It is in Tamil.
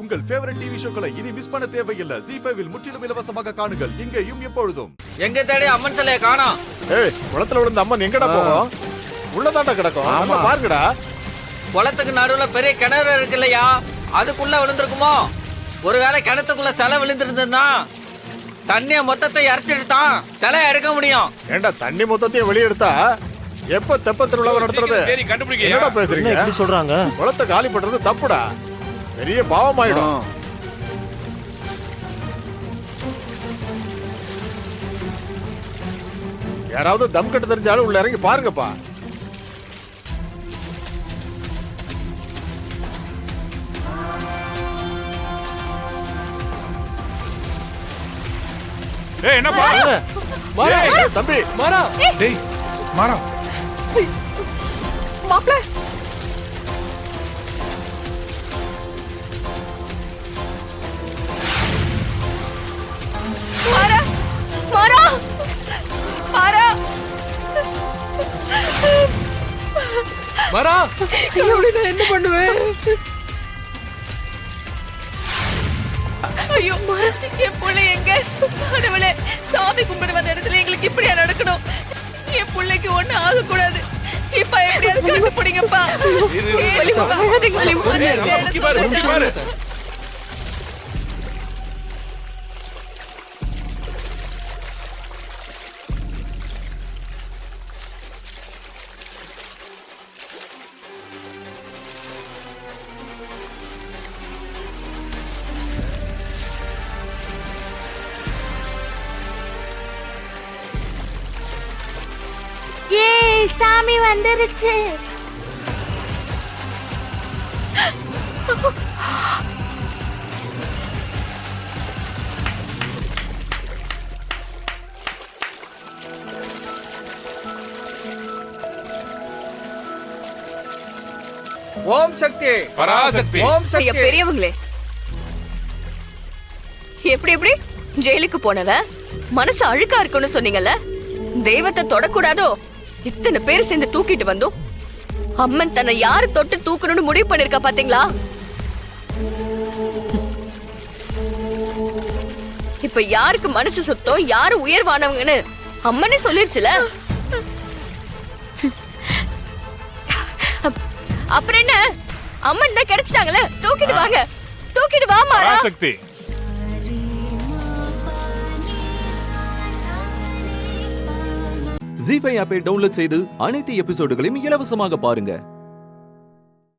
உங்கள் ஃபேவரட் டிவி ஷோக்களை இனி மிஸ் பண்ண தேவையில்லை. ZEE5 இல் முற்றிலும் இலவசமாக காணுங்கள். இங்கேயும் எப்பொழுதும். எங்க தேடி அம்மன் சிலையை காணோம். ஏய், குளத்துல விழுந்த அம்மன் எங்கடா போகும்? உள்ளதாண்டா கிடக்கும். அம்மா பாருங்கடா. குளத்துக்கு நடுவுல பெரிய கிணறு இருக்கு இல்லையா, அதுக்குள்ள விழுந்திருக்குமோ? ஒருவேளை கிணத்துக்குள்ள சிலை விழுந்திருந்ததுன்னா தண்ணிய மொத்தத்தை இறச்சிட்டுதான் சிலை எடுக்க முடியும். ஏண்டா தண்ணி மொத்தத்தையும் வெளியே எடுத்தா எப்ப தெப்ப திருவிழாவை நடத்துறது? என்னடா பேசுறீங்க? எப்படி சொல்றாங்க? குளத்தை காலி பண்றது தப்புடா, பெரிய பாவம் ஆயிடும். யாராவது தம் கட்ட தெரிஞ்சாலும் உள்ள இறங்கி பாருங்கப்பா. ஏய் என்ன பாரு மாறா தம்பி மாறா டேய் மாறா மாப்ள மாறா மாறா மாறா மாறா இப்படி நான் என்ன பண்ணுவேன்? ஐயோ என் புள்ள எங்க? கடவுளே, சாமி கும்பிட வந்த இடத்துல எங்களுக்கு இப்படியா நடக்கணும்? என் புள்ளைக்கு ஒண்ணு ஆகக்கூடாது. இப்ப எப்படியாவது கண்டுபிடிங்கப்பா. சாமி வந்துருச்சு. ஓம் சக்தி பராசக்தி. ஓம் சக்தி. பெரியவங்களே, எப்படி எப்படி ஜெயிலுக்கு போனவ மனசு அழுக்கா இருக்குன்னு சொன்னீங்கல்ல, தெய்வத்தை தொடக்கூடாதோ? இத்தனை பேர் சேர்ந்து தூக்கிட்டு வந்தோம். அம்மன் தன்னை யாரு தொட்டு தூக்கணும்னு முடிவு பண்ணிருக்கா பாத்தீங்களா? இப்ப யாருக்கு மனசு சுத்தம், யாரு உயர்வானவங்கன்னு அம்மனே சொல்லிருச்சுல. அப்புறம் என்ன, அம்மன் தான் கிடைச்சிட்டாங்கல்ல, தூக்கிட்டு வாங்க, தூக்கிட்டு வா மாறா. பராசக்தி. ZEE5 ஆப்பை டவுன்லோட் செய்து அனைத்து எபிசோடுகளையும் இலவசமாக பாருங்க.